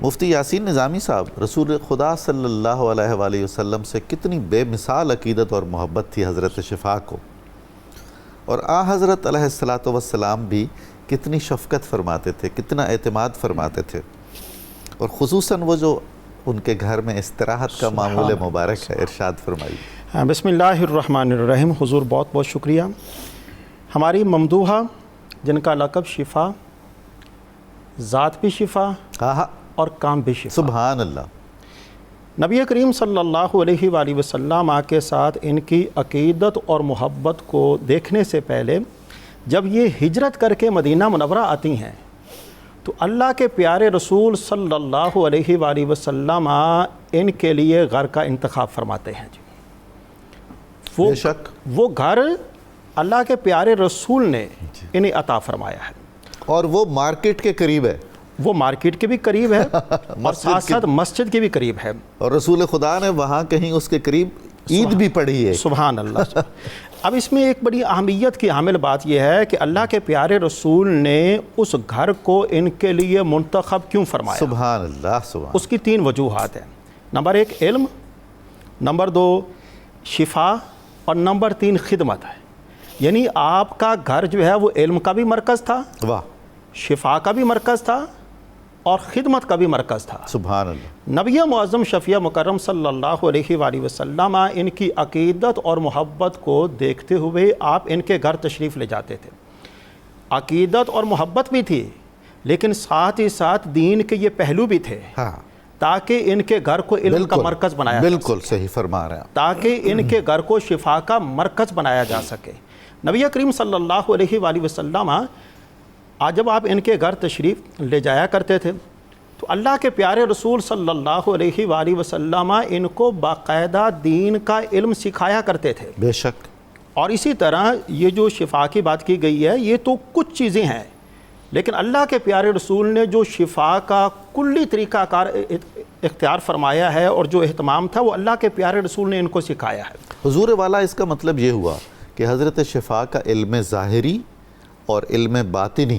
مفتی یاسین نظامی صاحب، رسول خدا صلی اللہ علیہ وآلہ وسلم سے کتنی بے مثال عقیدت اور محبت تھی حضرت شفا کو، اور حضرت علیہ الصلاۃ والسلام بھی کتنی شفقت فرماتے تھے، کتنا اعتماد فرماتے تھے، اور خصوصاً وہ جو ان کے گھر میں استراحت کا معمول مبارک ہے، ارشاد فرمائیے۔ بسم اللہ الرحمن الرحیم۔ حضور بہت بہت شکریہ۔ ہماری ممدوحہ جن کا لقب شفا، ذات بھی شفا اور کام بھی شفا، سبحان اللہ۔ نبی کریم صلی اللہ علیہ وآلہ وسلم کے ساتھ ان کی عقیدت اور محبت کو دیکھنے سے پہلے جب یہ ہجرت کر کے مدینہ منورہ آتی ہیں تو اللہ کے پیارے رسول صلی اللہ علیہ وآلہ وسلم ان کے لیے گھر کا انتخاب فرماتے ہیں جی۔ وہ گھر اللہ کے پیارے رسول نے انہیں عطا فرمایا ہے، اور وہ مارکیٹ کے قریب ہے، وہ مارکیٹ کے بھی قریب ہے اور ساتھ ساتھ مسجد کے بھی قریب ہے، اور رسول خدا نے وہاں کہیں اس کے قریب عید بھی پڑھی ہے۔ سبحان اللہ۔ اب اس میں ایک بڑی اہمیت کی حامل بات یہ ہے کہ اللہ کے پیارے رسول نے اس گھر کو ان کے لیے منتخب کیوں فرمایا؟ سبحان اللہ، سبحان۔ اس کی 3 وجوہات ہیں۔ نمبر 1 علم، نمبر 2 شفا، اور نمبر 3 خدمت ہے۔ یعنی آپ کا گھر جو ہے وہ علم کا بھی مرکز تھا، واہ، شفا کا بھی مرکز تھا، اور خدمت کا بھی مرکز تھا۔ سبحان اللہ۔ نبی معظم شفیع مکرم صلی اللہ علیہ وآلہ وسلم ان کی عقیدت اور محبت کو دیکھتے ہوئے آپ ان کے گھر تشریف لے جاتے تھے۔ عقیدت اور محبت بھی تھی، لیکن ساتھ ہی ساتھ دین کے یہ پہلو بھی تھے، تاکہ ان کے گھر کو علم کا مرکز بنایا جا سکے، بالکل صحیح فرما رہے ہیں، تاکہ ان کے گھر کو شفا کا مرکز بنایا جا سکے۔ نبی کریم صلی اللہ علیہ وآلہ وسلم جب آپ ان کے گھر تشریف لے جایا کرتے تھے تو اللہ کے پیارے رسول صلی اللہ علیہ وآلہ وسلم ان کو باقاعدہ دین کا علم سکھایا کرتے تھے۔ بے شک۔ اور اسی طرح یہ جو شفا کی بات کی گئی ہے یہ تو کچھ چیزیں ہیں، لیکن اللہ کے پیارے رسول نے جو شفا کا کلی طریقہ کار اختیار فرمایا ہے اور جو اہتمام تھا وہ اللہ کے پیارے رسول نے ان کو سکھایا ہے۔ حضور والا، اس کا مطلب یہ ہوا کہ حضرت شفا کا علم ظاہری اور علم باطنی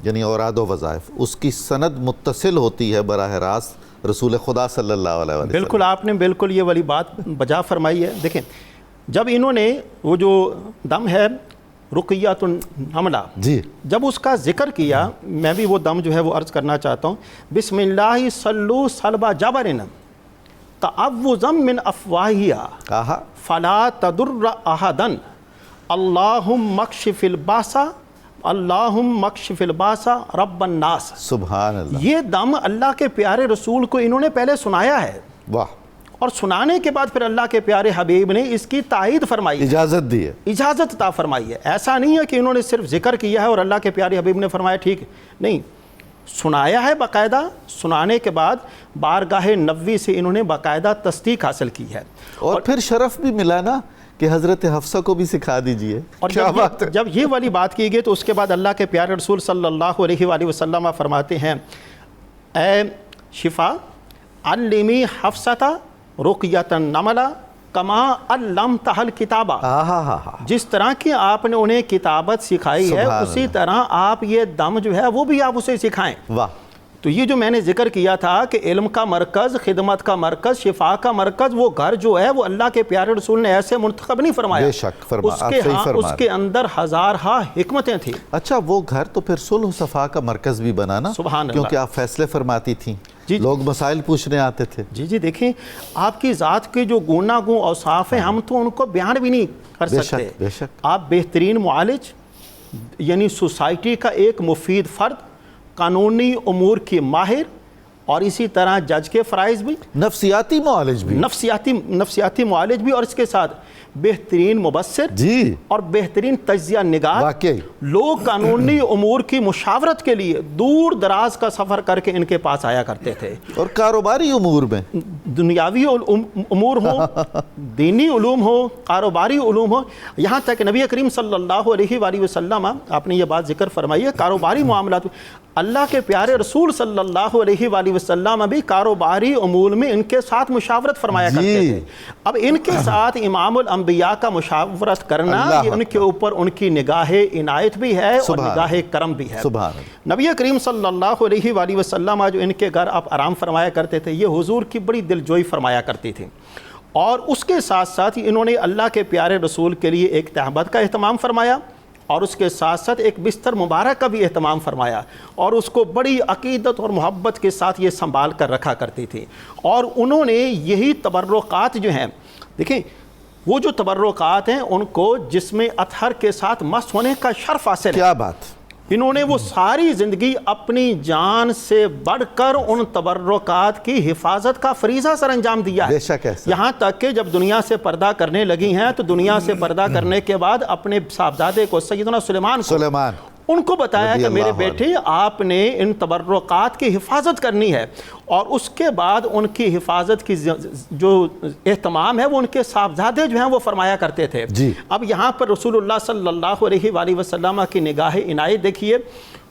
یعنی اوراد و وظائف، اس کی سند متصل ہوتی ہے براہ راست رسول خدا صلی اللہ علیہ وسلم۔ بالکل، آپ نے بالکل یہ والی بات بجا فرمائی ہے۔ دیکھیں، جب انہوں نے وہ جو دم ہے رقیۃ النملہ، جی، جب اس کا ذکر کیا، میں بھی وہ دم جو ہے وہ عرض کرنا چاہتا ہوں۔ بسم اللہ صلو صلبہ جبرن تعوذا من افواہہا فلا تضر احدا اللہم اکشف الباس اللہم اکشف الباس رب الناس۔ سبحان اللہ۔ یہ دم اللہ کے پیارے رسول کو انہوں نے پہلے سنایا ہے، واہ، اور سنانے کے بعد پھر اللہ کے پیارے حبیب نے اس کی تائید فرمائی ہے، اجازت دی ہے، اجازت عطا فرمائی ہے۔ ایسا نہیں ہے کہ انہوں نے صرف ذکر کیا ہے اور اللہ کے پیارے حبیب نے فرمایا ٹھیک ہے، نہیں، سنایا ہے باقاعدہ، سنانے کے بعد بارگاہ نبوی سے انہوں نے باقاعدہ تصدیق حاصل کی ہے، اور پھر شرف بھی ملا نا کہ حضرت حفصہ کو بھی سکھا دیجئے۔ اور جب یہ والی بات کی گئی تو اس کے بعد اللہ کے پیارے رسول صلی اللہ علیہ وآلہ وسلم فرماتے ہیں، اے شفا علمی حفصہ رقیۃ النملہ کما علمتہ الکتابہ، جس طرح کی آپ نے انہیں کتابت سکھائی ہے اسی طرح آپ یہ دم جو ہے وہ بھی آپ اسے سکھائیں۔ واہ۔ تو یہ جو میں نے ذکر کیا تھا کہ علم کا مرکز، خدمت کا مرکز، شفا کا مرکز، وہ گھر جو ہے وہ اللہ کے پیارے رسول نے ایسے منتخب نہیں فرمایا، بے شک اس کے اندر ہزارہا حکمتیں تھیں۔ اچھا، وہ گھر تو پھر صلح و صفا کا مرکز بھی بنا نا، سبحان اللہ، کیونکہ آپ فیصلے فرماتی تھیں، لوگ مسائل پوچھنے آتے تھے۔ جی دیکھیں، آپ کی ذات کے جو گوناگون اوصاف ہیں ہم تو ان کو بیان بھی نہیں کر سکتے۔ بے شک۔ آپ بہترین معالج، یعنی سوسائٹی کا ایک مفید فرد، قانونی امور کی ماہر، اور اسی طرح جج کے فرائض بھی، نفسیاتی معالج بھی، نفسیاتی معالج بھی، اور اس کے ساتھ بہترین مبصر جی، اور بہترین تجزیہ نگار۔ واقعی لوگ قانونی امور کی مشاورت کے لیے دور دراز کا سفر کر کے ان کے پاس آیا کرتے تھے، اور کاروباری امور میں، دنیاوی امور ہو، دینی علوم ہو، کاروباری علوم ہو، یہاں تک نبی کریم صلی اللہ علیہ وآلہ وسلم، آپ نے یہ بات ذکر فرمائی ہے، کاروباری معاملات اللہ کے پیارے رسول صلی اللہ علیہ وآلہ وسلم بھی کاروباری امور میں ان کے ساتھ مشاورت فرمایا کرتے تھے۔ اب ان کے ساتھ امام الانبیاء کا مشاورت کرنا یہ ان کے اوپر ان کی نگاہ عنایت بھی ہے اور نگاہ کرم بھی ہے۔ نبی کریم صلی اللہ علیہ وآلہ وسلم جو ان کے گھر آپ آرام فرمایا کرتے تھے، یہ حضور کی بڑی دلجوئی فرمایا کرتی تھی، اور اس کے ساتھ ساتھ انہوں نے اللہ کے پیارے رسول کے لیے ایک تہبت کا اہتمام فرمایا، اور اس کے ساتھ ساتھ ایک بستر مبارک کا بھی اہتمام فرمایا، اور اس کو بڑی عقیدت اور محبت کے ساتھ یہ سنبھال کر رکھا کرتی تھی۔ اور انہوں نے یہی تبرکات جو ہیں، دیکھیں وہ جو تبرکات ہیں ان کو جسم اطہر کے ساتھ مس ہونے کا شرف حاصل ہے۔ کیا بات! انہوں نے وہ ساری زندگی اپنی جان سے بڑھ کر ان تبرکات کی حفاظت کا فریضہ سر انجام دیا ہے، یہاں تک کہ جب دنیا سے پردہ کرنے لگی ہیں تو دنیا سے پردہ کرنے کے بعد اپنے صاحبزادے کو سیدنا سلیمان ان کو بتایا کہ میرے بیٹے آپ نے ان تبرکات کی حفاظت کرنی ہے، اور اس کے بعد ان کی حفاظت کی جو اہتمام ہے وہ ان کے صاحبزادے جو ہیں وہ فرمایا کرتے تھے۔ اب یہاں پر رسول اللہ صلی اللہ علیہ وآلہ وسلم کی نگاہ عنایت دیکھیے،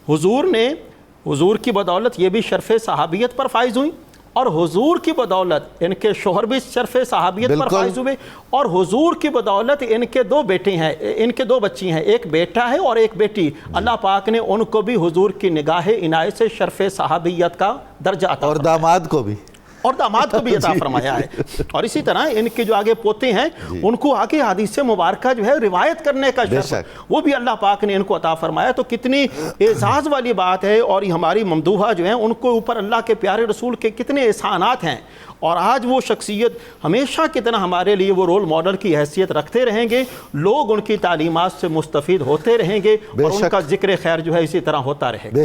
حضور کی بدولت یہ بھی شرف صحابیت پر فائز ہوئی، اور حضور کی بدولت ان کے شوہر بھی شرف صحابیت پر فائز ہوئے، اور حضور کی بدولت ان کے دو بیٹے ہیں، ان کے دو بچی ہیں، ایک بیٹا ہے اور ایک بیٹی، اللہ پاک نے ان کو بھی حضور کی نگاہ عنایت سے شرف صحابیت کا درجہ عطا اور داماد کو بھی عطا فرمایا ہے۔ اور اسی طرح ان کے جو آگے پوتے ہیں ان کو آگے حدیث مبارکہ جو ہے روایت کرنے کا شرف وہ بھی اللہ پاک نے ان کو عطا فرمایا۔ تو کتنی اعزاز والی بات ہے، اور ہماری ممدوحہ جو ہیں ان کو اوپر اللہ کے پیارے رسول کے کتنے احسانات ہیں، اور آج وہ شخصیت ہمیشہ کی طرح ہمارے لیے وہ رول ماڈل کی حیثیت رکھتے رہیں گے، لوگ ان کی تعلیمات سے مستفید ہوتے رہیں گے، اور ان کا ذکر خیر جو ہے اسی طرح ہوتا رہے گا۔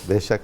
بے شک